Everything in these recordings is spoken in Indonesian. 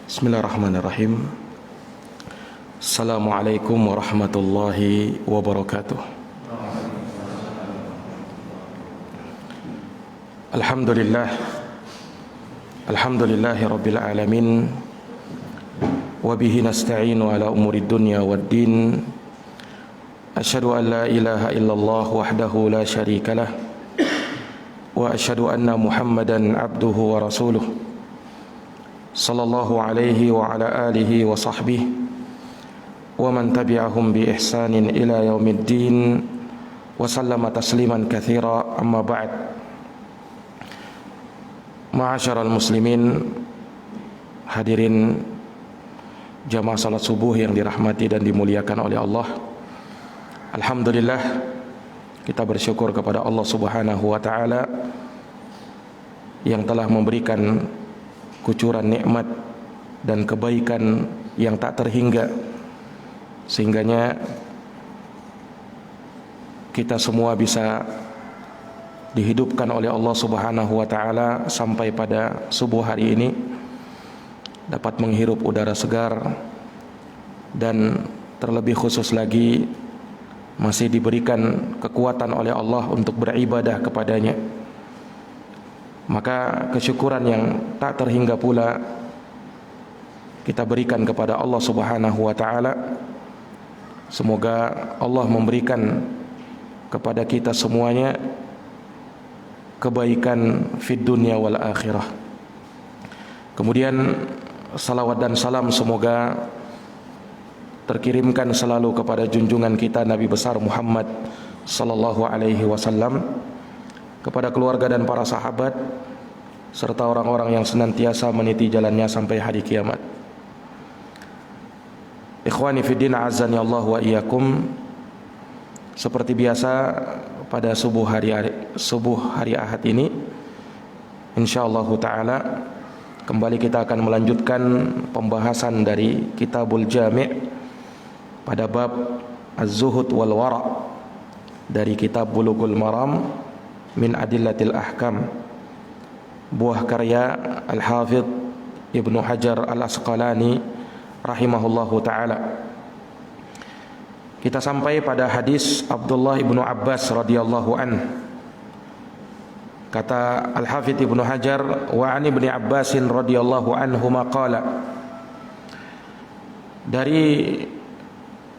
Bismillahirrahmanirrahim. Assalamualaikum warahmatullahi wabarakatuh. Alhamdulillahi rabbil alamin. Wa bihi nasta'inu ala umuri dunya waddin. Asyhadu an la ilaha illallah wahdahu la syarikalah. Wa asyhadu anna Muhammadan abduhu wa rasuluh. Sallallahu alaihi wa ala alihi wa sahbihi wa man tabi'ahum bi ihsanin ila yaumiddin wa sallama tasliman katsira, amma ba'd. Ma'asyiral muslimin, hadirin jamaah salat subuh yang dirahmati dan dimuliakan oleh Allah. Alhamdulillah, kita bersyukur kepada Allah Subhanahu wa taala yang telah memberikan kucuran nikmat dan kebaikan yang tak terhingga, sehingganya kita semua bisa dihidupkan oleh Allah Subhanahu wa taala sampai pada subuh hari ini, dapat menghirup udara segar, dan terlebih khusus lagi masih diberikan kekuatan oleh Allah untuk beribadah kepadanya. Maka kesyukuran yang tak terhingga pula kita berikan kepada Allah Subhanahu wa taala. Semoga Allah memberikan kepada kita semuanya kebaikan fid dunya wal akhirah. Kemudian salawat dan salam semoga terkirimkan selalu kepada junjungan kita Nabi besar Muhammad sallallahu alaihi wasallam, kepada keluarga dan para sahabat, serta orang-orang yang senantiasa meniti jalannya sampai hari kiamat. Ikhwani fiddin, azani Allah wa iyyakum. Seperti biasa pada subuh hari Ahad ini, insyaallah taala kembali kita akan melanjutkan pembahasan dari Kitabul Jami' pada bab Az-Zuhud wal Wara' dari kitab Bulughul Maram min Adillatil Ahkam, buah karya Al-Hafidh Ibnu Hajar Al-Asqalani rahimahullahu ta'ala. Kita sampai pada hadis Abdullah Ibnu Abbas radhiyallahu an. Kata Al-Hafidh Ibnu Hajar, wa an Ibni Abbasin radhiyallahu anhuma qala, dari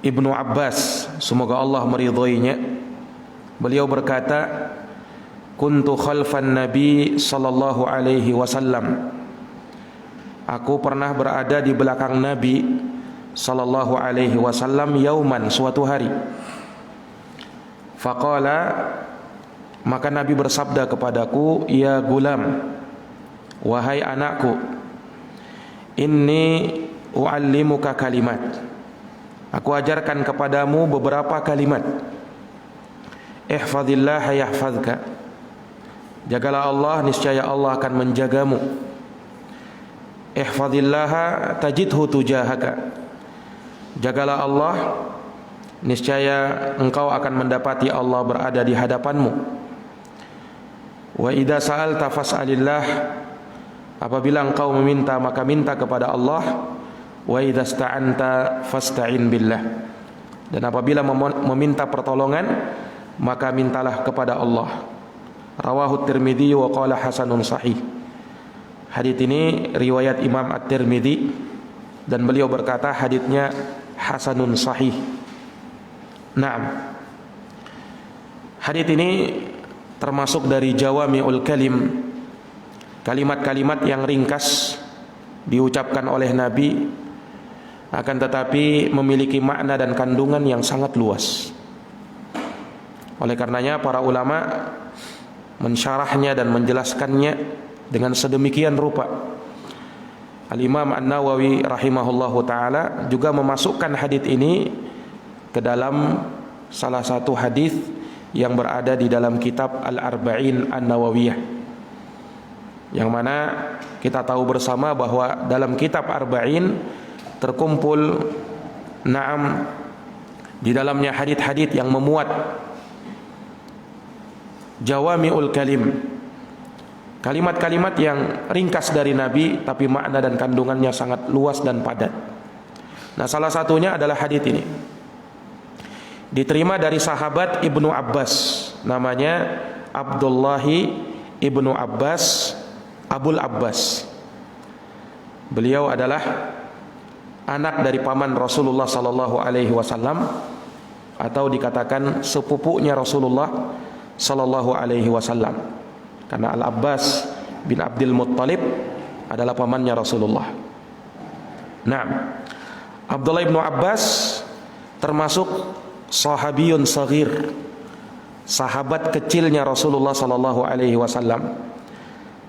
Ibnu Abbas, semoga Allah meridhoinya, beliau berkata, kuntu khalfan Nabi sallallahu alaihi wasallam. Aku pernah berada di belakang Nabi sallallahu alaihi wasallam yauman, suatu hari. Faqala, maka Nabi bersabda kepadaku, ya gulam, wahai anakku, inni uallimuka kalimat. Aku ajarkan kepadamu beberapa kalimat. Ihfazillah yahfazka. Jagalah Allah, niscaya Allah akan menjagamu. Ihfazillaha tajidhu tujahaka. Jagalah Allah, niscaya engkau akan mendapati Allah berada di hadapanmu. Wa idza sa'alta fas'alillah. Apabila engkau meminta, maka minta kepada Allah. Wa idza sta'anta fasta'in billah. Dan apabila meminta pertolongan, maka mintalah kepada Allah. Rawahu Tirmidzi wa qala hasanun sahih. Hadits ini riwayat Imam At-Tirmidzi dan beliau berkata haditsnya hasanun sahih. Naam. Hadits ini termasuk dari jawami'ul kalim, kalimat-kalimat yang ringkas diucapkan oleh Nabi, akan tetapi memiliki makna dan kandungan yang sangat luas. Oleh karenanya para ulama mensyarahnya dan menjelaskannya dengan sedemikian rupa. Al-Imam An-Nawawi rahimahullahu ta'ala juga memasukkan hadits ini ke dalam salah satu hadits yang berada di dalam kitab Al-Arba'in An-Nawawiyah, yang mana kita tahu bersama bahwa dalam kitab Arba'in terkumpul di dalamnya hadits-hadits yang memuat jawami'ul kalim, Kalimat-kalimat yang ringkas dari Nabi, tapi makna dan kandungannya sangat luas dan padat. Nah, salah satunya adalah hadits ini. Diterima dari sahabat Ibnu Abbas, namanya Abdullah Ibnu Abbas, Abul Abbas. Beliau adalah anak dari paman Rasulullah sallallahu alaihi wasallam, atau dikatakan sepupunya Rasulullah sallallahu alaihi wasallam. Karena Al-Abbas bin Abdul Muttalib adalah pamannya Rasulullah. Nah, Abdullah Ibnu Abbas termasuk sahabiyun saghir, sahabat kecilnya Rasulullah sallallahu alaihi wasallam.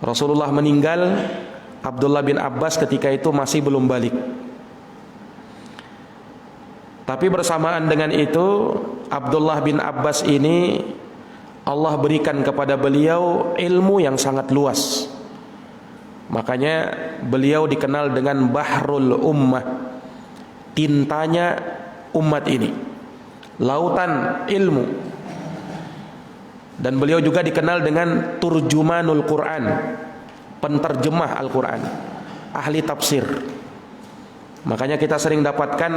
Rasulullah meninggal, Abdullah bin Abbas ketika itu masih belum balik. Tapi bersamaan dengan itu, Abdullah bin Abbas ini Allah berikan kepada beliau ilmu yang sangat luas. Makanya beliau dikenal dengan Bahrul Ummah, tintanya umat ini, lautan ilmu. Dan beliau juga dikenal dengan Turjumanul Quran, penterjemah Al-Quran, ahli tafsir. Makanya kita sering dapatkan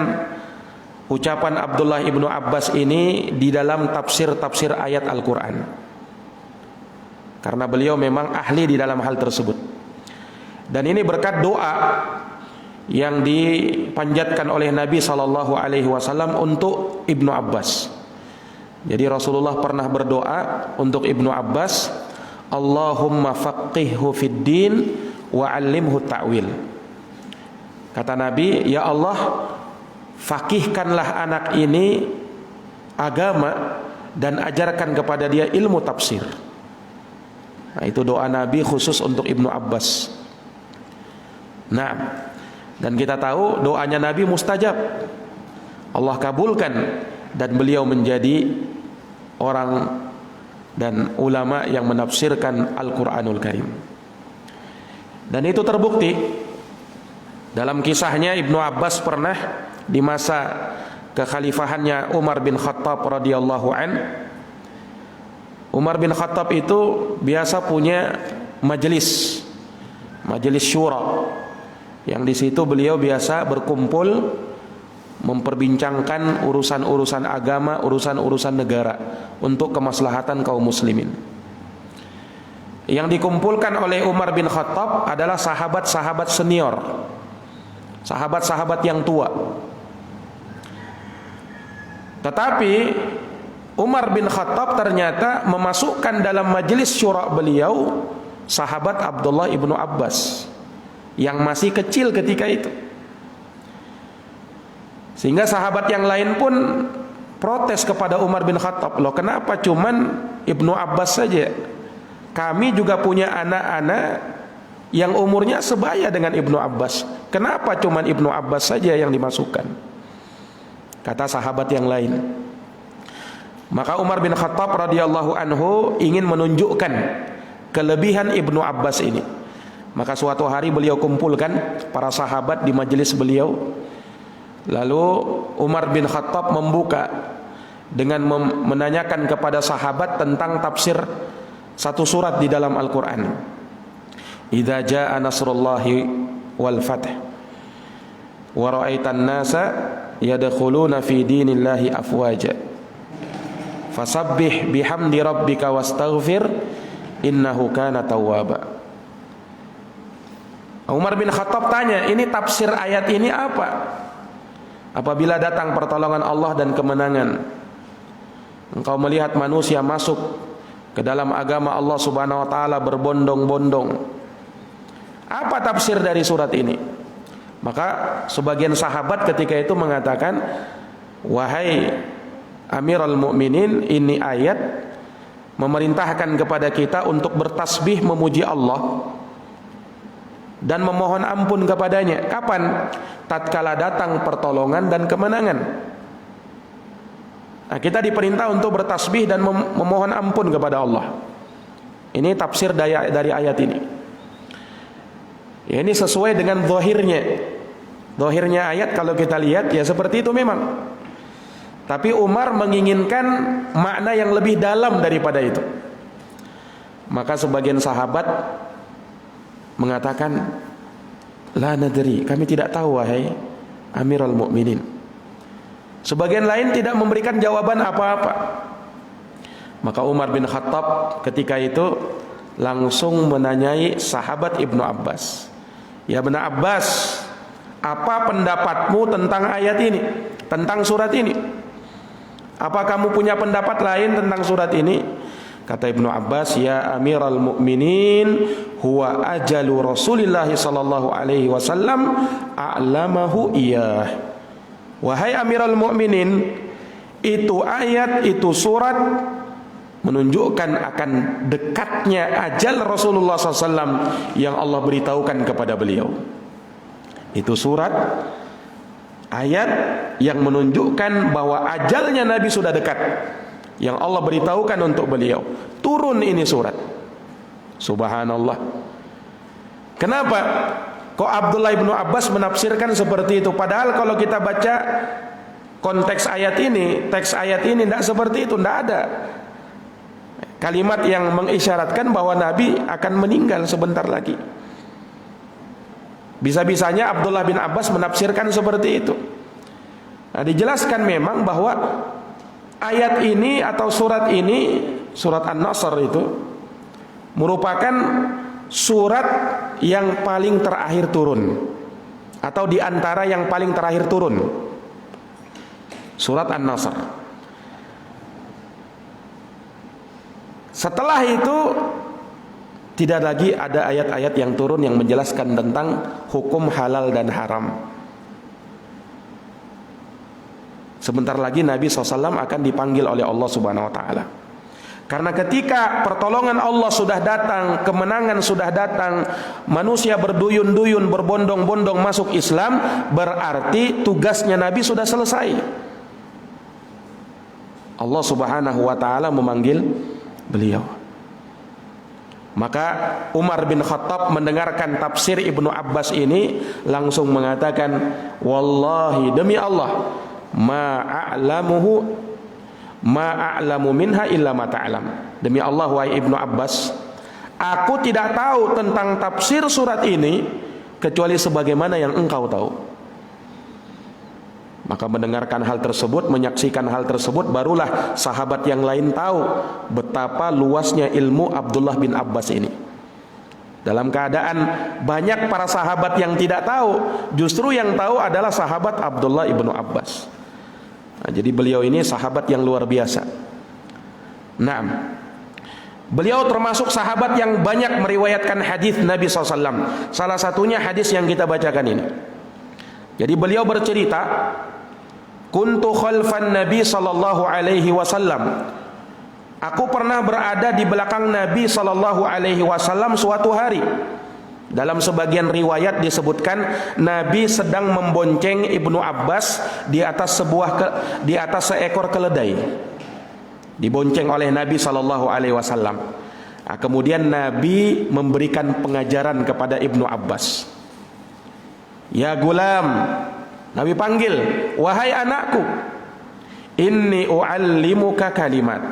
ucapan Abdullah Ibnu Abbas ini di dalam tafsir-tafsir ayat Al-Quran, karena beliau memang ahli di dalam hal tersebut. Dan ini berkat doa yang dipanjatkan oleh Nabi SAW untuk Ibnu Abbas. Jadi Rasulullah pernah berdoa untuk Ibnu Abbas, Allahumma faqihhu fid din wa 'allimhu ta'wil. Kata Nabi, ya Allah, fakihkanlah anak ini agama dan ajarkan kepada dia ilmu tafsir. Nah, itu doa Nabi khusus untuk Ibnu Abbas. Nah, dan kita tahu doanya Nabi mustajab, Allah kabulkan, dan beliau menjadi orang dan ulama yang menafsirkan Al-Quranul Karim. Dan itu terbukti dalam kisahnya. Ibnu Abbas pernah di masa kekhalifahannya Umar bin Khattab radhiyallahu an, Umar bin Khattab itu biasa punya majelis syura, yang di situ beliau biasa berkumpul memperbincangkan urusan-urusan agama, urusan-urusan negara untuk kemaslahatan kaum muslimin. Yang dikumpulkan oleh Umar bin Khattab adalah sahabat-sahabat senior, sahabat-sahabat yang tua. Tetapi Umar bin Khattab ternyata memasukkan dalam majelis syura beliau sahabat Abdullah Ibnu Abbas yang masih kecil ketika itu. Sehingga sahabat yang lain pun protes kepada Umar bin Khattab, loh kenapa cuman Ibnu Abbas saja? Kami juga punya anak-anak yang umurnya sebaya dengan Ibnu Abbas. Kenapa cuman Ibnu Abbas saja yang dimasukkan? Kata sahabat yang lain. Maka Umar bin Khattab radhiyallahu anhu ingin menunjukkan kelebihan Ibnu Abbas ini. Maka suatu hari beliau kumpulkan para sahabat di majelis beliau. Lalu Umar bin Khattab membuka dengan menanyakan kepada sahabat tentang tafsir satu surat di dalam Al-Quran. Idza jaa nasrullahi wal fath wa ra'aitan nasa yadkhuluna fi dinillahi afwaja fasabbih bihamdi rabbika wastaghfir innahu kana tawwaba. Umar bin Khattab tanya, ini tafsir ayat ini apa? Apabila datang pertolongan Allah dan kemenangan, engkau melihat manusia masuk ke dalam agama Allah Subhanahu wa taala berbondong-bondong. Apa tafsir dari surat ini? Maka sebagian sahabat ketika itu mengatakan, wahai Amirul Mukminin, ini ayat memerintahkan kepada kita untuk bertasbih memuji Allah dan memohon ampun kepadanya. Kapan? Tatkala datang pertolongan dan kemenangan. Nah, kita diperintah untuk bertasbih dan memohon ampun kepada Allah. Ini tafsir dari ayat ini. Ya, ini sesuai dengan zahirnya ayat. Kalau kita lihat ya seperti itu memang. Tapi Umar menginginkan makna yang lebih dalam daripada itu. Maka sebagian sahabat mengatakan, la nadri, kami tidak tahu wahai Amirul Mukminin. Sebagian lain tidak memberikan jawaban apa-apa. Maka Umar bin Khattab ketika itu langsung menanyai sahabat Ibnu Abbas. Ya Ibnu Abbas, apa pendapatmu tentang ayat ini, tentang surat ini? Apa kamu punya pendapat lain tentang surat ini? Kata Ibnu Abbas, ya Amirul Mukminin, huwa ajalu Rasulillah sallallahu alaihi wasallam a'lamahu iyah. Wahai Amirul Mukminin, itu ayat, itu surat menunjukkan akan dekatnya ajal Rasulullah SAW yang Allah beritahukan kepada beliau. Itu surat, ayat yang menunjukkan bahwa ajalnya Nabi sudah dekat, yang Allah beritahukan untuk beliau. Turun ini surat. Subhanallah. Kenapa kok Abdullah bin Abbas menafsirkan seperti itu? Padahal kalau kita baca konteks ayat ini, teks ayat ini tidak seperti itu, tidak ada kalimat yang mengisyaratkan bahwa Nabi akan meninggal sebentar lagi. Bisa-bisanya Abdullah bin Abbas menafsirkan seperti itu. Nah, dijelaskan memang bahwa ayat ini atau surat ini, surat An-Nasr itu merupakan surat yang paling terakhir turun, atau di antara yang paling terakhir turun. Surat An-Nasr. Setelah itu tidak lagi ada ayat-ayat yang turun yang menjelaskan tentang hukum halal dan haram. Sebentar lagi Nabi SAW akan dipanggil oleh Allah Subhanahu Wa Taala. Karena ketika pertolongan Allah sudah datang, kemenangan sudah datang, manusia berduyun-duyun, berbondong-bondong masuk Islam, berarti tugasnya Nabi sudah selesai. Allah Subhanahu Wa Taala memanggil beliau. Maka Umar bin Khattab mendengarkan tafsir Ibnu Abbas ini langsung mengatakan, wallahi, demi Allah, ma'a'lamu minha illa ma ta'lam. Demi Allah wahai Ibnu Abbas, aku tidak tahu tentang tafsir surat ini kecuali sebagaimana yang engkau tahu. Maka mendengarkan hal tersebut, menyaksikan hal tersebut, barulah sahabat yang lain tahu betapa luasnya ilmu Abdullah bin Abbas ini. Dalam keadaan banyak para sahabat yang tidak tahu, justru yang tahu adalah sahabat Abdullah ibnu Abbas. Nah, jadi beliau ini sahabat yang luar biasa. Nah, beliau termasuk sahabat yang banyak meriwayatkan hadis Nabi SAW. Salah satunya hadis yang kita bacakan ini. Jadi beliau bercerita, kuntu khalfan Nabi sallallahu alaihi wasallam. Aku pernah berada di belakang Nabi sallallahu alaihi wasallam suatu hari. Dalam sebagian riwayat disebutkan Nabi sedang membonceng Ibnu Abbas di atas seekor keledai. Dibonceng oleh Nabi sallallahu alaihi wasallam. Nah, kemudian Nabi memberikan pengajaran kepada Ibnu Abbas. Ya gulam, Nabi panggil, wahai anakku, inni u'allimuka kalimat.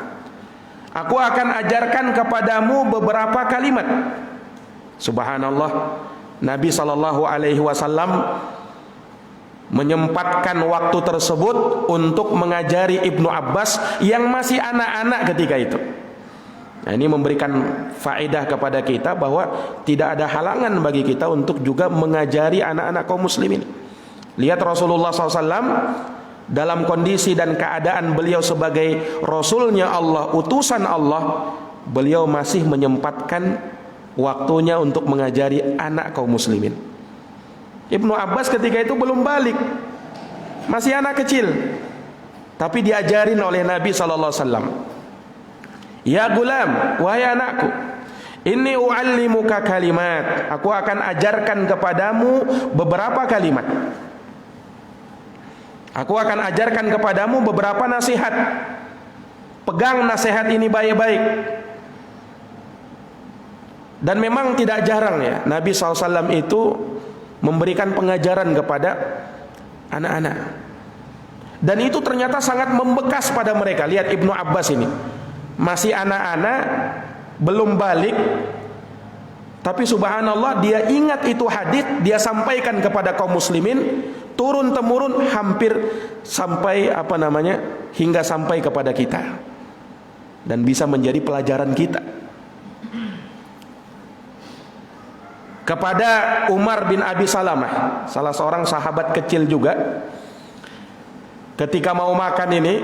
Aku akan ajarkan kepadamu beberapa kalimat. Subhanallah, Nabi sallallahu alaihi wasallam menyempatkan waktu tersebut untuk mengajari Ibnu Abbas yang masih anak-anak ketika itu. Nah, ini memberikan faedah kepada kita bahwa tidak ada halangan bagi kita untuk juga mengajari anak-anak kaum muslimin. Lihat Rasulullah SAW dalam kondisi dan keadaan beliau sebagai Rasulnya Allah, utusan Allah, beliau masih menyempatkan waktunya untuk mengajari anak kaum muslimin. Ibnu Abbas ketika itu belum balik, masih anak kecil, tapi diajarin oleh Nabi SAW. Ya gulam, wahai anakku, inni u'allimuka kalimat. Aku akan ajarkan kepadamu beberapa kalimat. Aku akan ajarkan kepadamu beberapa nasihat. Pegang nasihat ini baik-baik. Dan memang tidak jarang ya, Nabi SAW itu memberikan pengajaran kepada anak-anak. Dan itu ternyata sangat membekas pada mereka. Lihat Ibnu Abbas ini, masih anak-anak, belum balik, tapi subhanallah dia ingat itu hadis, dia sampaikan kepada kaum muslimin, turun temurun hampir sampai hingga sampai kepada kita dan bisa menjadi pelajaran kita. Kepada Umar bin Abi Salamah, salah seorang sahabat kecil juga, ketika mau makan ini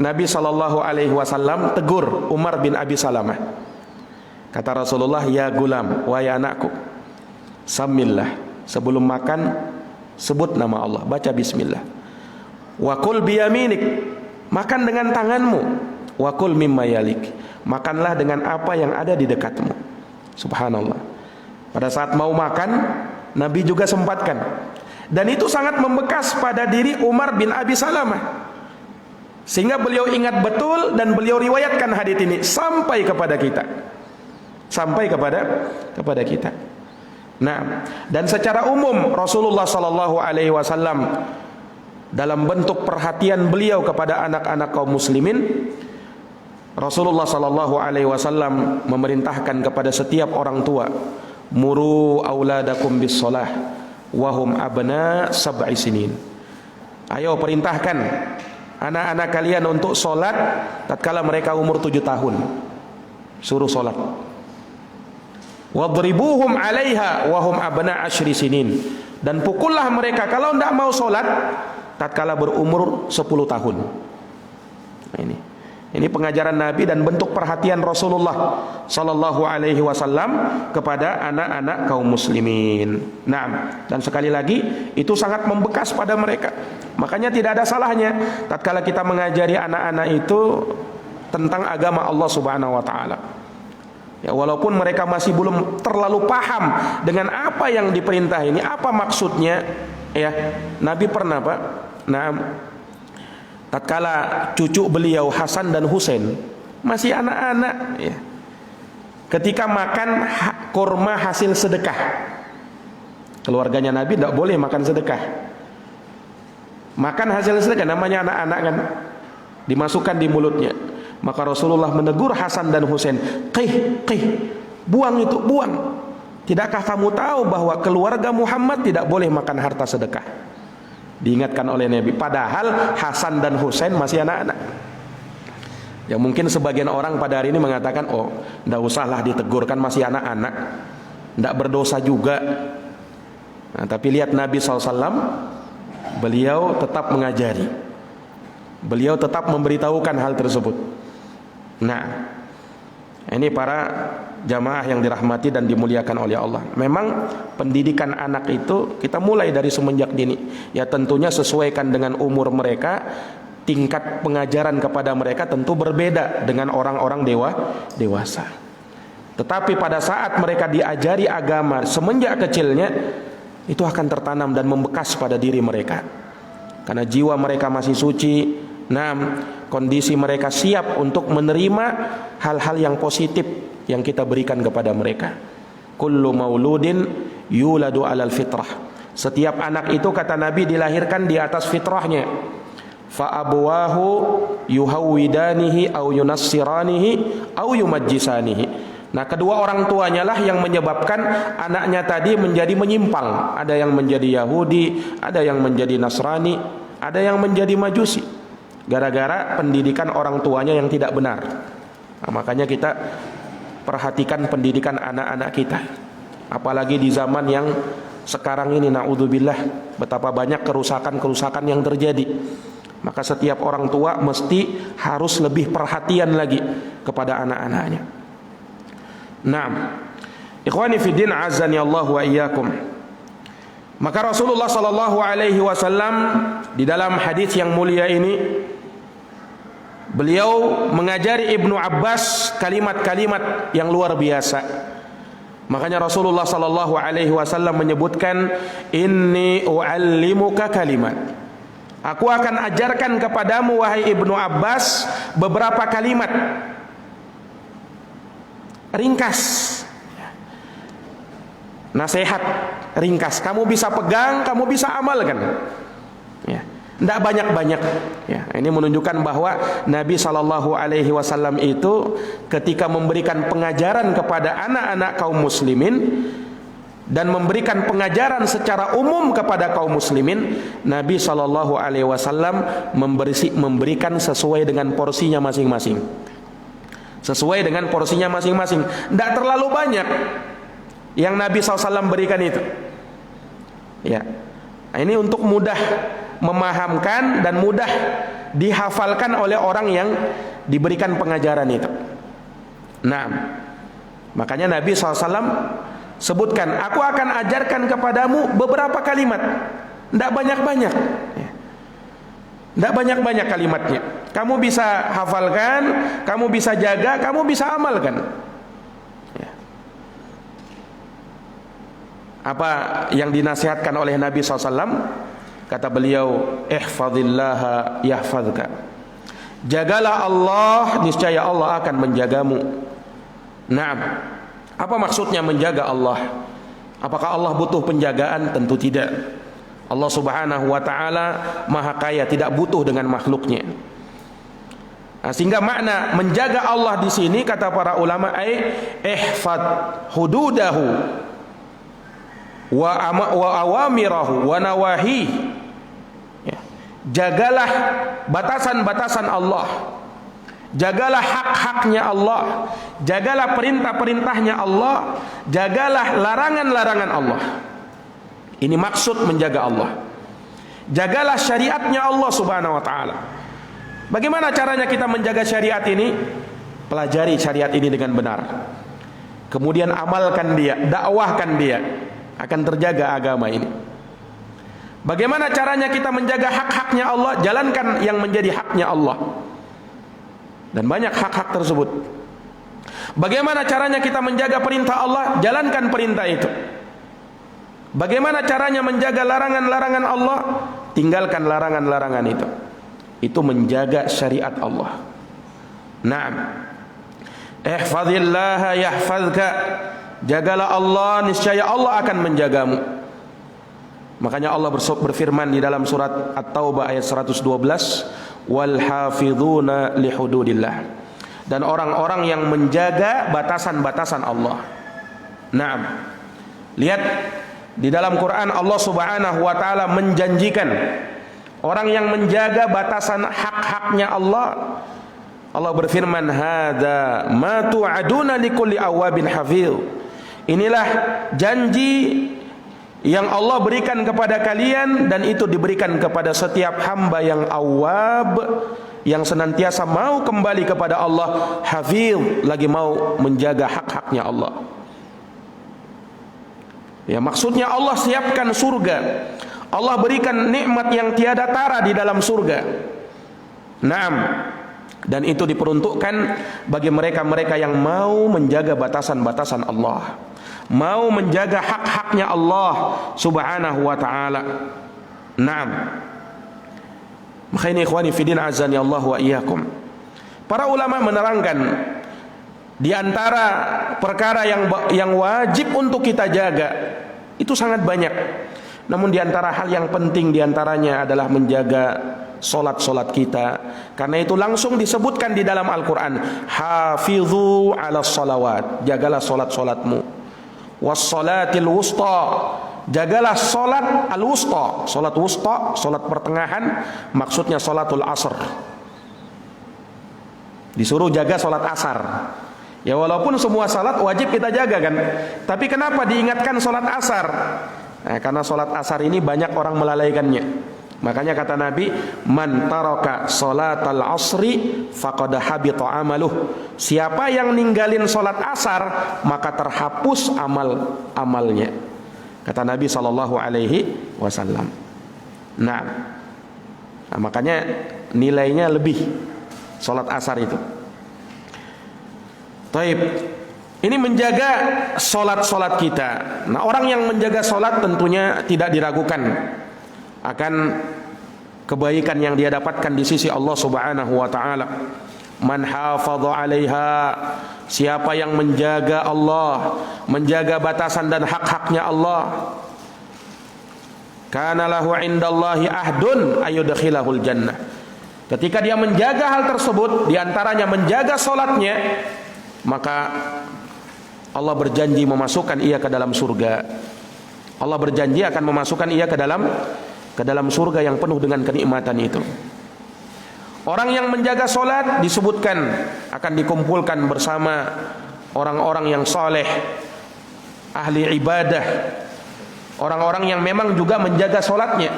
Nabi SAW tegur Umar bin Abi Salamah. Kata Rasulullah, ya gulam, wahai anakku, samillah, sebelum makan sebut nama Allah, baca bismillah. Wa kul biyaminik, makan dengan tanganmu. Wa kul mimma yalik, makanlah dengan apa yang ada di dekatmu. Subhanallah. Pada saat mau makan, Nabi juga sempatkan. Dan itu sangat membekas pada diri Umar bin Abi Salamah, sehingga beliau ingat betul dan beliau riwayatkan hadis ini sampai kepada kita. Sampai kepada kita. Nah, dan secara umum Rasulullah SAW dalam bentuk perhatian beliau kepada anak-anak kaum muslimin, Rasulullah SAW memerintahkan kepada setiap orang tua, muru auladakum bis shalah wahum abna sab'i sinin. Ayo perintahkan anak-anak kalian untuk sholat tatkala mereka umur 7 tahun. Suruh sholat. Wadribuhum 'alaiha wahum abna 10 sinin. Dan pukullah mereka kalau tidak mau sholat tatkala berumur 10 tahun. Nah, ini pengajaran Nabi dan bentuk perhatian Rasulullah sallallahu alaihi wasallam kepada anak-anak kaum muslimin. Nah, dan sekali lagi itu sangat membekas pada mereka. Makanya tidak ada salahnya tatkala kita mengajari anak-anak itu tentang agama Allah Subhanahu wa taala. Ya, walaupun mereka masih belum terlalu paham dengan apa yang diperintah ini, apa maksudnya, ya. Nabi pernah, Pak. Nah, tatkala cucu beliau Hasan dan Husain masih anak-anak, ya, ketika makan kurma hasil sedekah, keluarganya Nabi tidak boleh makan sedekah. Makan hasil sedekah namanya anak-anak kan, dimasukkan di mulutnya. Maka Rasulullah menegur Hasan dan Husain, buang itu, buang. Tidakkah kamu tahu bahwa keluarga Muhammad tidak boleh makan harta sedekah? Diingatkan oleh Nabi. Padahal Hasan dan Husain masih anak-anak. Ya mungkin sebagian orang pada hari ini mengatakan, oh, tidak usahlah ditegur, kan masih anak-anak, tidak berdosa juga. Nah, tapi lihat Nabi SAW, beliau tetap mengajari, beliau tetap memberitahukan hal tersebut. Nah, ini para jamaah yang dirahmati dan dimuliakan oleh Allah. Memang pendidikan anak itu kita mulai dari semenjak dini. Ya tentunya sesuaikan dengan umur mereka. Tingkat pengajaran kepada mereka tentu berbeda dengan orang-orang dewasa. Tetapi pada saat mereka diajari agama semenjak kecilnya, itu akan tertanam dan membekas pada diri mereka. Karena jiwa mereka masih suci. Nah, kondisi mereka siap untuk menerima hal-hal yang positif yang kita berikan kepada mereka. Kullu mauludin yuladu alal fitrah. Setiap anak itu kata Nabi dilahirkan di atas fitrahnya. Fa abwahu yuhawwidanihi au yunassiranihi au yumajjisanihi. Nah, kedua orang tuanya lah yang menyebabkan anaknya tadi menjadi menyimpang. Ada yang menjadi Yahudi, ada yang menjadi Nasrani, ada yang menjadi Majusi. Gara-gara pendidikan orang tuanya yang tidak benar. Nah, makanya kita perhatikan pendidikan anak-anak kita. Apalagi di zaman yang sekarang ini, naudzubillah, betapa banyak kerusakan-kerusakan yang terjadi. Maka setiap orang tua mesti harus lebih perhatian lagi kepada anak-anaknya. Naam. Ikhwani fiddin azani Allah wa iyyakum. Maka Rasulullah sallallahu alaihi wasallam di dalam hadis yang mulia ini beliau mengajari Ibnu Abbas kalimat-kalimat yang luar biasa. Makanya Rasulullah sallallahu alaihi wasallam menyebutkan, inni uallimuka kalimat. Aku akan ajarkan kepadamu wahai Ibnu Abbas beberapa kalimat ringkas. Nasihat ringkas, kamu bisa pegang, kamu bisa amalkan. Ya. Tidak banyak-banyak. Ya, ini menunjukkan bahwa Nabi SAW itu ketika memberikan pengajaran kepada anak-anak kaum muslimin dan memberikan pengajaran secara umum kepada kaum muslimin, Nabi SAW memberikan sesuai dengan porsinya masing-masing. Sesuai dengan porsinya masing-masing. Tidak terlalu banyak yang Nabi SAW berikan itu. Ya, nah, ini untuk mudah memahamkan dan mudah dihafalkan oleh orang yang diberikan pengajaran itu. Nah, makanya Nabi SAW sebutkan, aku akan ajarkan kepadamu beberapa kalimat. Tidak banyak-banyak. Tidak banyak-banyak kalimatnya. Kamu bisa hafalkan, kamu bisa jaga, kamu bisa amalkan. Apa yang dinasihatkan oleh Nabi SAW? Kata beliau, ihfazillaha yahfazka. Jagalah Allah, niscaya Allah akan menjagamu. Nah, apa maksudnya menjaga Allah? Apakah Allah butuh penjagaan? Tentu tidak. Allah Subhanahu wa ta'ala maha kaya, tidak butuh dengan makhluknya. Nah, sehingga makna menjaga Allah di sini kata para ulama, ihfad hududahu wa awamirahu wa nawahi. Ya. Jagalah batasan-batasan Allah, jagalah hak-haknya Allah, jagalah perintah-perintahnya Allah, jagalah larangan-larangan Allah. Ini maksud menjaga Allah. Jagalah syariatnya Allah Subhanahu wa ta'ala. Bagaimana caranya kita menjaga syariat ini? Pelajari syariat ini dengan benar, kemudian amalkan dia, dakwahkan dia, akan terjaga agama ini. Bagaimana caranya kita menjaga hak-haknya Allah? Jalankan yang menjadi haknya Allah. Dan banyak hak-hak tersebut. Bagaimana caranya kita menjaga perintah Allah? Jalankan perintah itu. Bagaimana caranya menjaga larangan-larangan Allah? Tinggalkan larangan-larangan itu. Itu menjaga syariat Allah. Naam. Ihfazillaha yahfazka. Jagalah Allah, niscaya Allah akan menjagamu. Makanya Allah berfirman di dalam surat At-Taubah ayat 112, wal hafizuna li hududillah. Dan orang-orang yang menjaga batasan-batasan Allah. Naam. Lihat di dalam Quran Allah Subhanahu wa taala menjanjikan orang yang menjaga batasan hak-haknya Allah. Allah berfirman, hadza ma tu'aduna likulli awabin hafiz. Inilah janji yang Allah berikan kepada kalian, dan itu diberikan kepada setiap hamba yang awab, yang senantiasa mau kembali kepada Allah, hafiz, lagi mau menjaga hak-haknya Allah. Ya, maksudnya Allah siapkan surga. Allah berikan nikmat yang tiada tara di dalam surga. Naam. Dan itu diperuntukkan bagi mereka-mereka yang mau menjaga batasan-batasan Allah, mau menjaga hak-haknya Allah Subhanahu wa ta'ala. Naam. Maka ini ikhwani fiddin azani Allah wa iyyakum. Para ulama menerangkan di antara perkara yang wajib untuk kita jaga itu sangat banyak. Namun di antara hal yang penting di antaranya adalah menjaga solat-solat kita. Karena itu langsung disebutkan di dalam Al-Quran, hafizu ala salawat, jagalah solat-solatmu, wassalatil wusta, jagalah solat al-wusta. Solat wusta, solat pertengahan, maksudnya solatul asr. Disuruh jaga solat asar. Ya, walaupun semua salat wajib kita jaga kan, tapi kenapa diingatkan solat asar? Nah, karena solat asar ini banyak orang melalaikannya. Makanya kata Nabi, man taraka salatal asri faqad habita amaluh. Siapa yang ninggalin salat asar, maka terhapus amalnya. Kata Nabi sallallahu alaihi wasallam. Nah, makanya nilainya lebih salat asar itu. Taib. Ini menjaga salat-salat kita. Nah, orang yang menjaga salat tentunya tidak diragukan akan kebaikan yang dia dapatkan di sisi Allah Subhanahu wa ta'ala. Man hafadha 'alaiha, siapa yang menjaga Allah, menjaga batasan dan hak-haknya Allah, kana lahu indallahi ahdun ayudkhilahul jannah. Ketika dia menjaga hal tersebut, diantaranya menjaga solatnya, maka Allah berjanji memasukkan ia ke dalam surga. Allah berjanji akan memasukkan ia ke dalam surga yang penuh dengan kenikmatan itu. Orang yang menjaga solat disebutkan akan dikumpulkan bersama orang-orang yang saleh, ahli ibadah, orang-orang yang memang juga menjaga solatnya.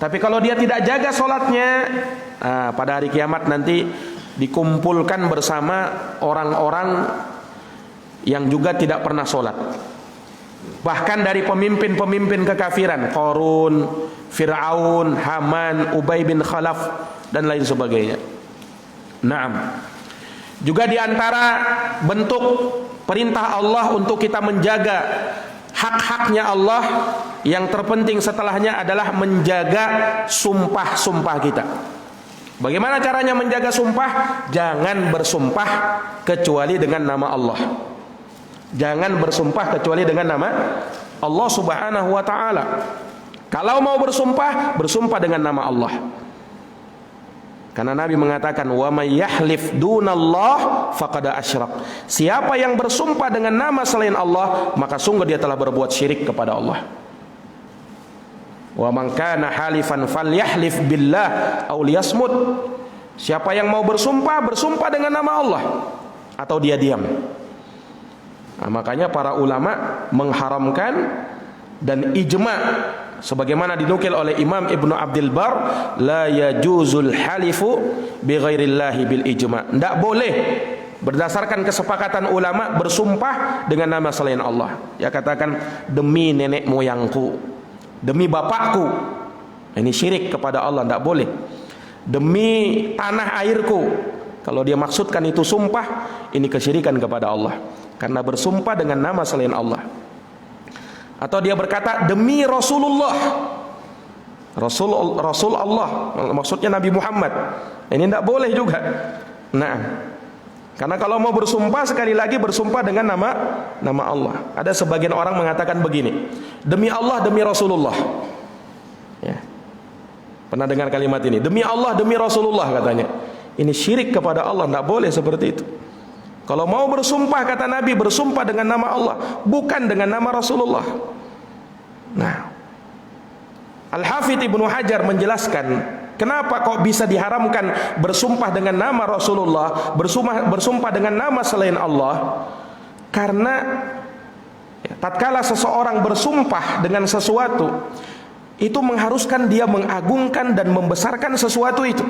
Tapi kalau dia tidak jaga solatnya, pada hari kiamat nanti dikumpulkan bersama orang-orang yang juga tidak pernah solat. Bahkan dari pemimpin-pemimpin kekafiran, Qarun, Fir'aun, Haman, Ubay bin Khalaf, dan lain sebagainya. Naam. Juga diantara bentuk perintah Allah untuk kita menjaga hak-haknya Allah, yang terpenting setelahnya adalah menjaga sumpah-sumpah kita. Bagaimana caranya menjaga sumpah? Jangan bersumpah kecuali dengan nama Allah. Jangan bersumpah kecuali dengan nama Allah Subhanahu wa ta'ala. Kalau mau bersumpah, bersumpah dengan nama Allah. Karena Nabi mengatakan, wa may yahlif dunallah faqad asyrak. Siapa yang bersumpah dengan nama selain Allah, maka sungguh dia telah berbuat syirik kepada Allah. Wa man kana halifan falyahlif billah aw liyasmut. Siapa yang mau bersumpah, bersumpah dengan nama Allah atau dia diam. Nah, makanya para ulama mengharamkan dan ijma sebagaimana dinukil oleh Imam Ibnu Abdul Bar, la yajuzul halifu bi ghairillahi bil ijma. Tidak boleh berdasarkan kesepakatan ulama bersumpah dengan nama selain Allah. Ya, katakan demi nenek moyangku, demi bapakku. Ini syirik kepada Allah, tidak boleh. Demi tanah airku. Kalau dia maksudkan itu sumpah, ini kesyirikan kepada Allah. Karena bersumpah dengan nama selain Allah. Atau dia berkata demi Rasulullah, Rasul Allah, maksudnya Nabi Muhammad. Ini tidak boleh juga. Nah, karena kalau mau bersumpah, sekali lagi bersumpah dengan nama Allah. Ada sebagian orang mengatakan begini, demi Allah, demi Rasulullah. Ya. Pernah dengar kalimat ini? Demi Allah, demi Rasulullah katanya. Ini syirik kepada Allah, tidak boleh seperti itu. Kalau mau bersumpah, kata Nabi, bersumpah dengan nama Allah, bukan dengan nama Rasulullah. Nah, Al-Hafidz Ibnu Hajar menjelaskan kenapa kok bisa diharamkan bersumpah dengan nama Rasulullah, bersumpah dengan nama selain Allah. Karena tatkala seseorang bersumpah dengan sesuatu, itu mengharuskan dia mengagungkan dan membesarkan sesuatu itu.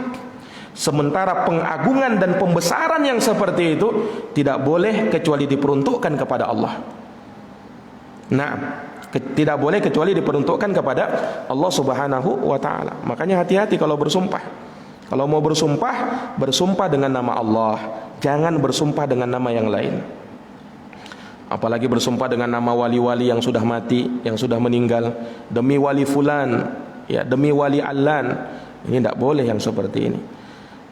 Sementara pengagungan dan pembesaran yang seperti itu tidak boleh kecuali diperuntukkan kepada Allah. Nah, tidak boleh kecuali diperuntukkan kepada Allah Subhanahu wa ta'ala. Makanya hati-hati kalau bersumpah. Kalau mau bersumpah, bersumpah dengan nama Allah, jangan bersumpah dengan nama yang lain. Apalagi bersumpah dengan nama wali-wali yang sudah mati, yang sudah meninggal, demi wali fulan, ya, demi wali allan. Ini tidak boleh yang seperti ini.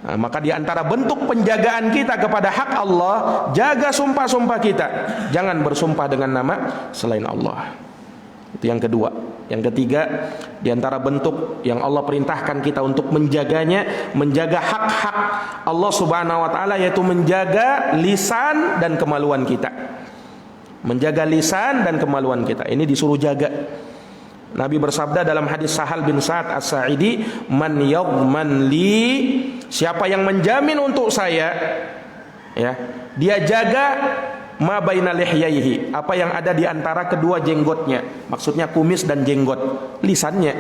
Nah, maka di antara bentuk penjagaan kita kepada hak Allah, jaga sumpah-sumpah kita. Jangan bersumpah dengan nama selain Allah. Itu yang kedua. Yang ketiga, di antara bentuk yang Allah perintahkan kita untuk menjaganya, menjaga hak-hak Allah Subhanahu wa ta'ala, yaitu menjaga lisan dan kemaluan kita. Menjaga lisan dan kemaluan kita. Ini disuruh jaga. Nabi bersabda dalam hadis Sahal bin Sa'ad As-Sa'idi, man yaghman li, siapa yang menjamin untuk saya, ya, dia jaga ma baina lihyaihi, apa yang ada di antara kedua jenggotnya, maksudnya kumis dan jenggot, lisannya.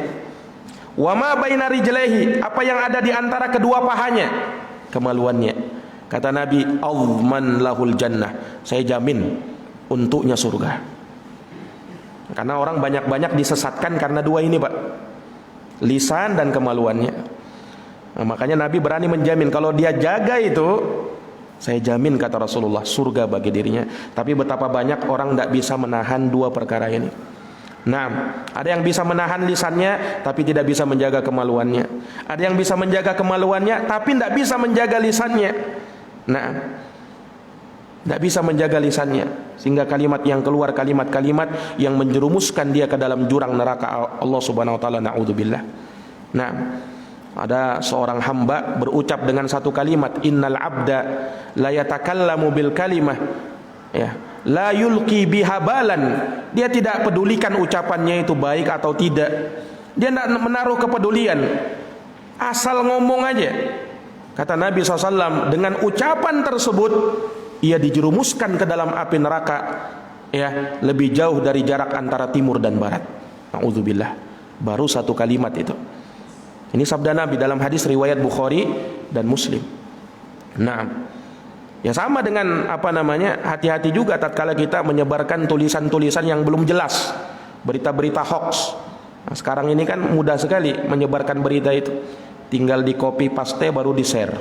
Wa ma baina rijlaihi, apa yang ada di antara kedua pahanya, kemaluannya. Kata Nabi, azman lahul jannah, saya jamin untuknya surga. Karena orang banyak-banyak disesatkan karena dua ini, Pak, lisan dan kemaluannya. Nah, makanya Nabi berani menjamin kalau dia jaga itu, saya jamin, kata Rasulullah, surga bagi dirinya. Tapi betapa banyak orang tidak bisa menahan dua perkara ini. Nah, ada yang bisa menahan lisannya tapi tidak bisa menjaga kemaluannya. Ada yang bisa menjaga kemaluannya tapi tidak bisa menjaga lisannya. Nah, tidak bisa menjaga lisannya. sehingga kalimat yang keluar kalimat-kalimat yang menjerumuskan dia ke dalam jurang neraka Allah Subhanahu wa taala, naudzubillah. Nah, ada seorang hamba berucap dengan satu kalimat, innal abda la yatakallamu bil kalimah, ya, la yulqi biha balan. Dia tidak pedulikan ucapannya itu baik atau tidak. Dia tidak menaruh kepedulian, asal ngomong aja. Kata Nabi SAW, dengan ucapan tersebut ia dijerumuskan ke dalam api neraka, ya, lebih jauh dari jarak antara timur dan barat. Na'udzubillah. Baru satu kalimat itu. Ini sabda Nabi dalam hadis riwayat Bukhari dan Muslim. Nah, ya sama dengan hati-hati juga tatkala kita menyebarkan tulisan-tulisan yang belum jelas, berita-berita hoax. Nah, sekarang ini kan mudah sekali menyebarkan berita itu, tinggal di copy paste baru di share.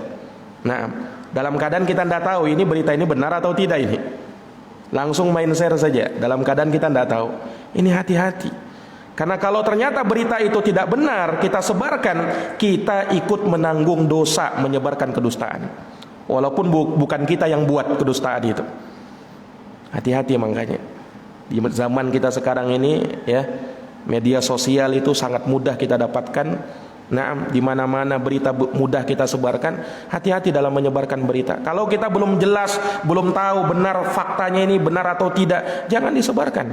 Nah, dalam keadaan kita tidak tahu ini berita ini benar atau tidak, ini langsung main share saja dalam keadaan kita tidak tahu. Ini hati-hati. Karena kalau ternyata berita itu tidak benar, kita sebarkan, kita ikut menanggung dosa menyebarkan kedustaan. Walaupun bukan kita yang buat kedustaan itu. Hati-hati makanya. Di zaman kita sekarang ini, ya, media sosial itu sangat mudah kita dapatkan. Nah, di mana-mana berita mudah kita sebarkan. Hati-hati dalam menyebarkan berita. Kalau kita belum jelas, belum tahu benar faktanya ini benar atau tidak, jangan disebarkan.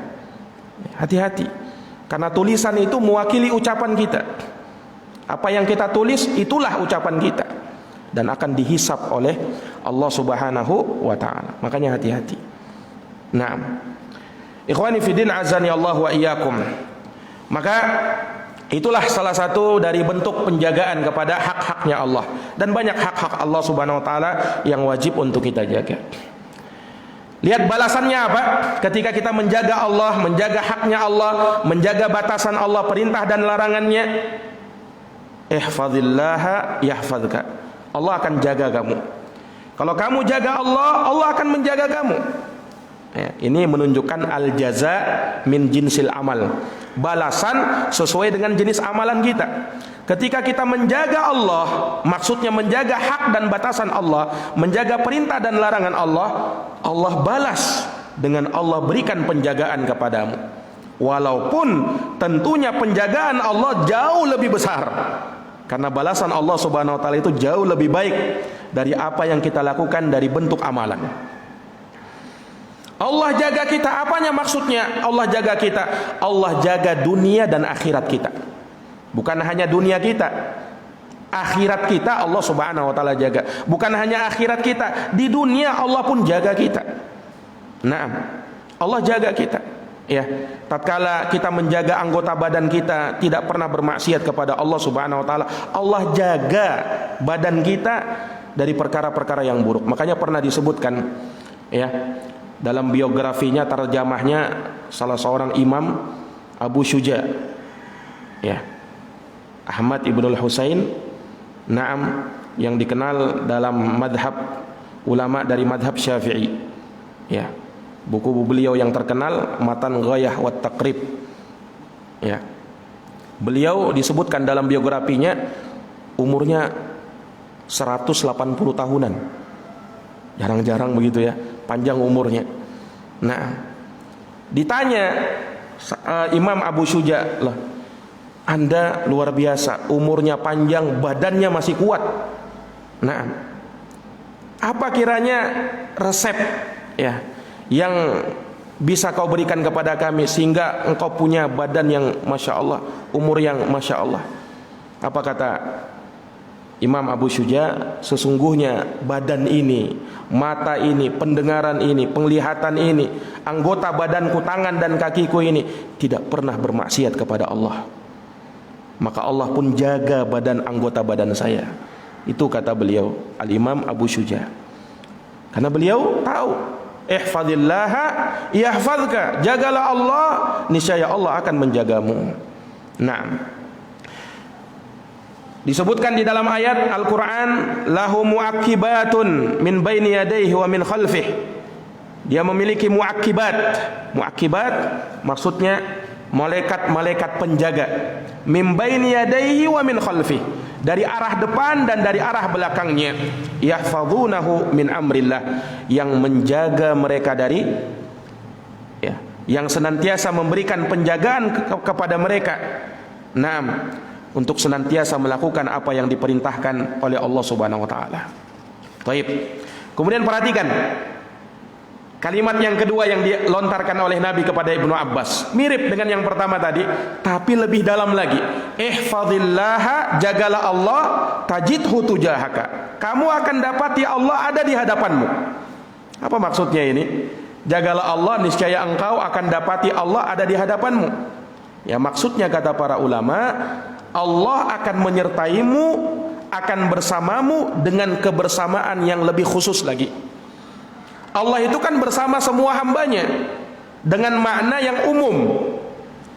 Hati-hati. Karena tulisan itu mewakili ucapan kita. Apa yang kita tulis itulah ucapan kita dan akan dihisab oleh Allah Subhanahu wa taala. Makanya hati-hati. Nah, ikhwani fiddin azani Allah wa iyyakum. Maka itulah salah satu dari bentuk penjagaan kepada hak-haknya Allah, dan banyak hak-hak Allah Subhanahu wa taala yang wajib untuk kita jaga. Lihat balasannya apa ketika kita menjaga Allah, menjaga haknya Allah, menjaga batasan Allah, perintah dan larangannya. Ihfazillaha yahfazka. Allah akan jaga kamu. Kalau kamu jaga Allah, Allah akan menjaga kamu. Ya, ini menunjukkan al-jaza min jinsil amal. Balasan sesuai dengan jenis amalan kita. Ketika kita menjaga Allah, maksudnya menjaga hak dan batasan Allah, menjaga perintah dan larangan Allah, Allah balas dengan Allah berikan penjagaan kepadamu. Walaupun tentunya penjagaan Allah jauh lebih besar. Karena balasan Allah Subhanahu wa taala itu jauh lebih baik dari apa yang kita lakukan dari bentuk amalan. Allah jaga kita, apanya maksudnya Allah jaga kita? Allah jaga dunia dan akhirat kita. Bukan hanya dunia kita, akhirat kita Allah Subhanahu wa taala jaga. Bukan hanya akhirat kita, di dunia Allah pun jaga kita. Nah, Allah jaga kita. Ya, tatkala kita menjaga anggota badan kita tidak pernah bermaksiat kepada Allah Subhanahu wa taala, Allah jaga badan kita dari perkara-perkara yang buruk. Makanya pernah disebutkan, ya, dalam biografinya, tarjamahnya salah seorang imam, Abu Syuja, ya, Ahmad ibnul Husain, Naam, yang dikenal dalam madhab ulama dari madhab Syafi'i. Ya, buku beliau yang terkenal Matan Ghayah wat Taqrib. Ya, beliau disebutkan dalam biografinya umurnya 180 tahunan. Jarang-jarang begitu ya, panjang umurnya. Nah, ditanya Imam Abu Syuja, "Loh, Anda luar biasa, umurnya panjang, badannya masih kuat. Nah, apa kiranya resep, ya, yang bisa kau berikan kepada kami sehingga engkau punya badan yang Masya Allah, umur yang Masya Allah?" Apa kata Imam Abu Syuja? Sesungguhnya badan ini, mata ini, pendengaran ini, penglihatan ini, anggota badanku, tangan dan kakiku ini tidak pernah bermaksiat kepada Allah. Maka Allah pun jaga badan anggota badan saya. Itu kata beliau, Al-Imam Abu Syuja. Karena beliau tahu, ihfazillaha yahfazka, jagalah Allah, niscaya Allah akan menjagamu. Nah, disebutkan di dalam ayat Al-Quran, lahu mu'aqibatun min baini yadayhi wa min khalfih. Dia memiliki mu'aqibat. Mu'aqibat maksudnya malaikat-malaikat penjaga, min baini yadayhi wa min khalfih, dari arah depan dan dari arah belakangnya, yahfazunahu min amrillah, yang menjaga mereka dari yang senantiasa memberikan penjagaan kepada mereka. Naam, untuk senantiasa melakukan apa yang diperintahkan oleh Allah Subhanahu wa taala. Baik. Kemudian perhatikan kalimat yang kedua yang dilontarkan oleh Nabi kepada Ibnu Abbas. Mirip dengan yang pertama tadi, tapi lebih dalam lagi. Ihfazillaha, jagalah Allah, tajidhu tujahaka. Kamu akan dapati Allah ada di hadapanmu. Apa maksudnya ini? Jagalah Allah, niscaya engkau akan dapati Allah ada di hadapanmu. Ya, maksudnya kata para ulama, Allah akan menyertaimu, akan bersamamu dengan kebersamaan yang lebih khusus lagi. Allah itu kan bersama semua hambanya dengan makna yang umum.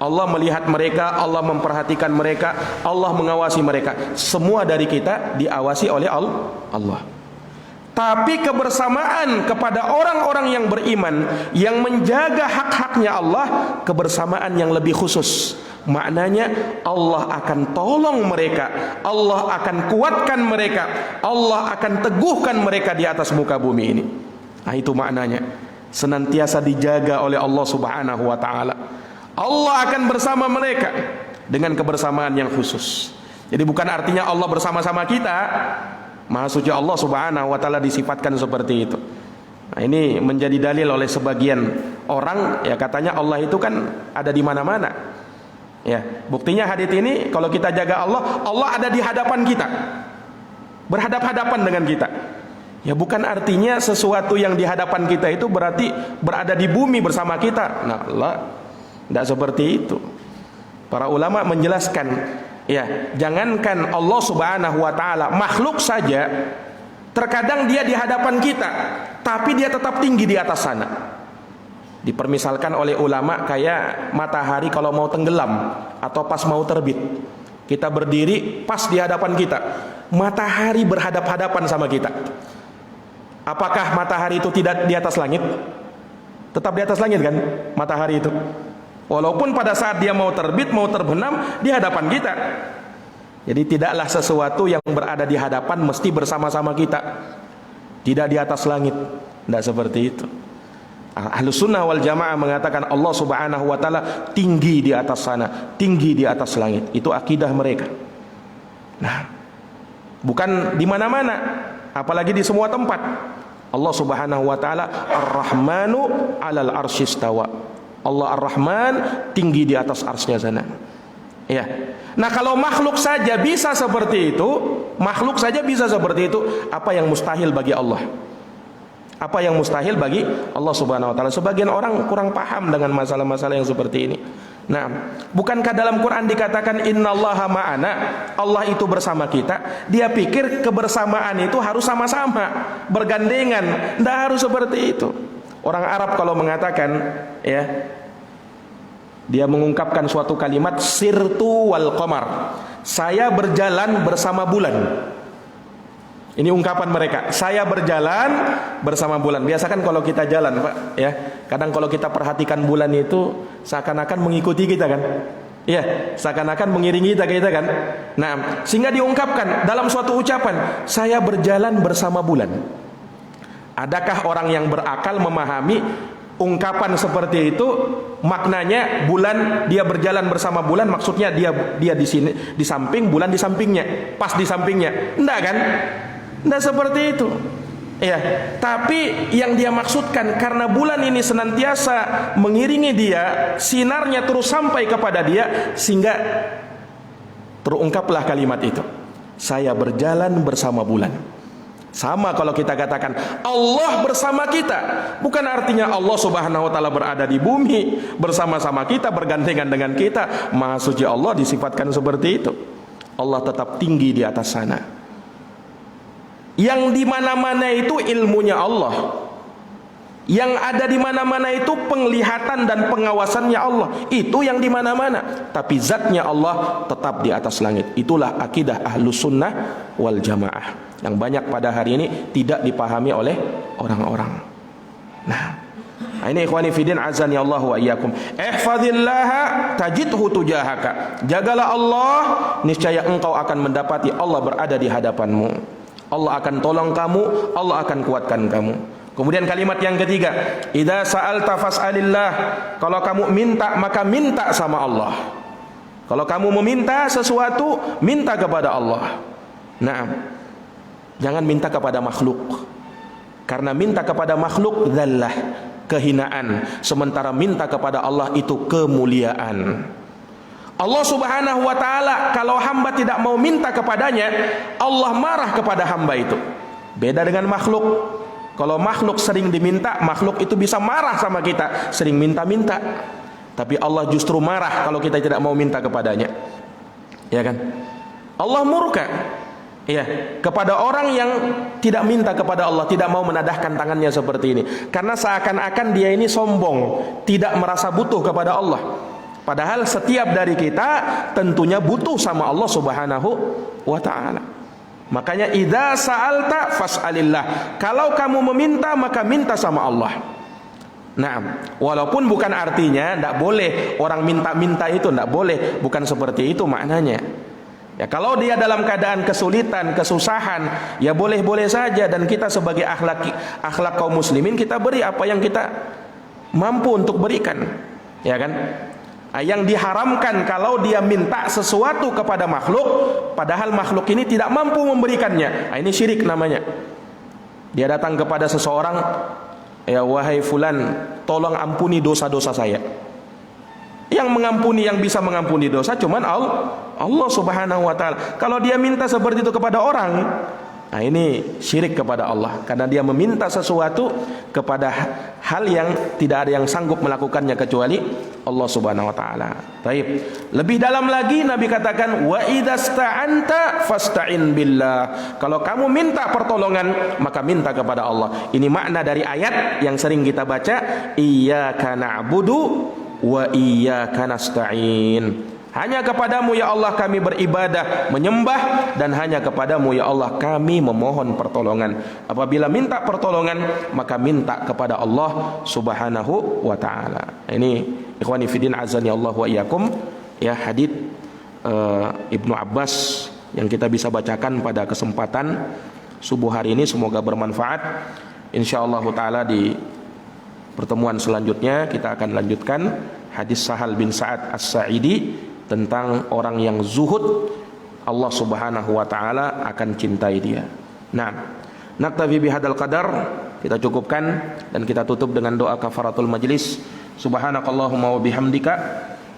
Allah melihat mereka, Allah memperhatikan mereka, Allah mengawasi mereka. Semua dari kita diawasi oleh Allah. Tapi kebersamaan kepada orang-orang yang beriman, yang menjaga hak-haknya Allah, kebersamaan yang lebih khusus. Maknanya Allah akan tolong mereka, Allah akan kuatkan mereka, Allah akan teguhkan mereka di atas muka bumi ini. Nah, itu maknanya, senantiasa dijaga oleh Allah Subhanahu wa taala. Allah akan bersama mereka dengan kebersamaan yang khusus. Jadi bukan artinya Allah bersama-sama kita. Maha suci Allah Subhanahu wa taala disifatkan seperti itu. Nah, ini menjadi dalil oleh sebagian orang, ya katanya Allah itu kan ada di mana-mana. Ya, buktinya hadits ini kalau kita jaga Allah, Allah ada di hadapan kita. Berhadap-hadapan dengan kita. Ya, bukan artinya sesuatu yang di hadapan kita itu berarti berada di bumi bersama kita. Nah, Allah tidak seperti itu. Para ulama menjelaskan, ya, jangankan Allah Subhanahu wa taala, makhluk saja terkadang dia di hadapan kita, tapi dia tetap tinggi di atas sana. Dipermisalkan oleh ulama kayak matahari kalau mau tenggelam atau pas mau terbit. Kita berdiri pas di hadapan kita, matahari berhadap-hadapan sama kita. Apakah matahari itu tidak di atas langit? Tetap di atas langit kan matahari itu. Walaupun pada saat dia mau terbit, mau terbenam di hadapan kita. Jadi tidaklah sesuatu yang berada di hadapan mesti bersama-sama kita. Tidak di atas langit. Tidak seperti itu. Ahlus sunnah wal jamaah mengatakan Allah Subhanahu wa ta'ala tinggi di atas sana, tinggi di atas langit. Itu akidah mereka. Nah, bukan di mana-mana, apalagi di semua tempat. Allah Subhanahu wa ta'ala Ar-Rahmanu 'alal arsyistawa. Allah Ar-Rahman tinggi di atas arsy-Nya sana. Ya. Nah, kalau makhluk saja bisa seperti itu, makhluk saja bisa seperti itu, apa yang mustahil bagi Allah? Apa yang mustahil bagi Allah Subhanahu wa taala? Sebagian orang kurang paham dengan masalah-masalah yang seperti ini. Nah, bukankah dalam Quran dikatakan innallaha ma'ana, Allah itu bersama kita? Dia pikir kebersamaan itu harus sama-sama, bergandengan. Tidak harus seperti itu. Orang Arab kalau mengatakan, ya, dia mengungkapkan suatu kalimat sirtu wal qamar. Saya berjalan bersama bulan. Ini ungkapan mereka. Saya berjalan bersama bulan. Biasakan kalau kita jalan, Pak, ya, kadang kalau kita perhatikan bulan itu seakan-akan mengikuti kita kan? Ya, seakan-akan mengiringi kita kan? Nah, sehingga diungkapkan dalam suatu ucapan, saya berjalan bersama bulan. Adakah orang yang berakal memahami ungkapan seperti itu? Maknanya bulan, dia berjalan bersama bulan, maksudnya dia di sini di samping, bulan di sampingnya, pas di sampingnya. Enggak kan? Enggak seperti itu. Ya, tapi yang dia maksudkan karena bulan ini senantiasa mengiringi dia, sinarnya terus sampai kepada dia, sehingga terungkaplah kalimat itu. Saya berjalan bersama bulan. Sama kalau kita katakan Allah bersama kita, bukan artinya Allah Subhanahu wa taala berada di bumi bersama-sama kita, bergandengan dengan kita. Maha suci Allah disifatkan seperti itu. Allah tetap tinggi di atas sana. Yang di mana-mana itu ilmunya Allah. Yang ada di mana-mana itu penglihatan dan pengawasannya Allah. Itu yang di mana-mana. Tapi zatnya Allah tetap di atas langit. Itulah akidah Ahlus Sunnah wal Jamaah yang banyak pada hari ini tidak dipahami oleh orang-orang. Nah, ini ikhwani fiddin azani Allah wa iyyakum. Ihfazillaha tajidhu tujahaka. Jagalah Allah, niscaya engkau akan mendapati Allah berada di hadapanmu. Allah akan tolong kamu, Allah akan kuatkan kamu. Kemudian kalimat yang ketiga, idza sa'alta fas'alillah. Kalau kamu minta, maka minta sama Allah. Kalau kamu meminta sesuatu, minta kepada Allah. Nah, jangan minta kepada makhluk. Karena minta kepada makhluk dzallah, kehinaan. Sementara minta kepada Allah itu kemuliaan. Allah Subhanahu wa ta'ala, kalau hamba tidak mau minta kepadanya, Allah marah kepada hamba itu. Beda dengan makhluk. Kalau makhluk sering diminta, makhluk itu bisa marah sama kita, sering minta-minta. Tapi Allah justru marah kalau kita tidak mau minta kepadanya. Ya kan? Allah murka ya kepada orang yang tidak minta kepada Allah, tidak mau menadahkan tangannya seperti ini. Karena seakan-akan dia ini sombong, tidak merasa butuh kepada Allah. Padahal setiap dari kita tentunya butuh sama Allah Subhanahu wa ta'ala. Makanya idza sa'alta fas'alillah. Kalau kamu meminta, maka minta sama Allah. Nah, walaupun bukan artinya tidak boleh orang minta-minta itu, tidak boleh, bukan seperti itu maknanya. Ya, kalau dia dalam keadaan kesulitan, kesusahan, ya boleh-boleh saja, dan kita sebagai akhlak kaum muslimin, kita beri apa yang kita mampu untuk berikan. Ya kan? Yang diharamkan kalau dia minta sesuatu kepada makhluk, padahal makhluk ini tidak mampu memberikannya. Ini syirik namanya. Dia datang kepada seseorang, ya wahai fulan, tolong ampuni dosa-dosa saya. Yang mengampuni, yang bisa mengampuni dosa cuman Allah Subhanahu wa ta'ala. Kalau dia minta seperti itu kepada orang, nah ini syirik kepada Allah, karena dia meminta sesuatu kepada hal yang tidak ada yang sanggup melakukannya kecuali Allah Subhanahu wa ta'ala. Baik. Lebih dalam lagi Nabi katakan, wa idzasta'anta fasta'in billah. Kalau kamu minta pertolongan, maka minta kepada Allah. Ini makna dari ayat yang sering kita baca, iyyaka na'budu wa iyyaka nasta'in. Hanya kepadamu ya Allah kami beribadah, menyembah, dan hanya kepadamu ya Allah kami memohon pertolongan. Apabila minta pertolongan, maka minta kepada Allah Subhanahu wa ta'ala. Ini ikhwani fiddin azani Allah wa iyyakum, ya hadits Ibnu Abbas yang kita bisa bacakan pada kesempatan subuh hari ini. Semoga bermanfaat. Insyaallah ta'ala di pertemuan selanjutnya kita akan lanjutkan hadis Sahal bin Sa'ad As-Sa'idi tentang orang yang zuhud, Allah Subhanahu wa ta'ala akan cintai dia. Nah, naktafi bihadzal qadar, kita cukupkan dan kita tutup dengan doa kafaratul majlis. Subhanakallahumma wa bihamdika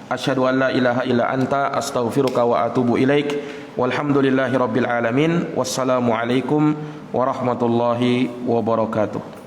asyhadu an la ilaha illa anta astaghfiruka wa atubu ilaik. Walhamdulillahi rabbil alamin. Wassalamu alaikum warahmatullahi wabarakatuh.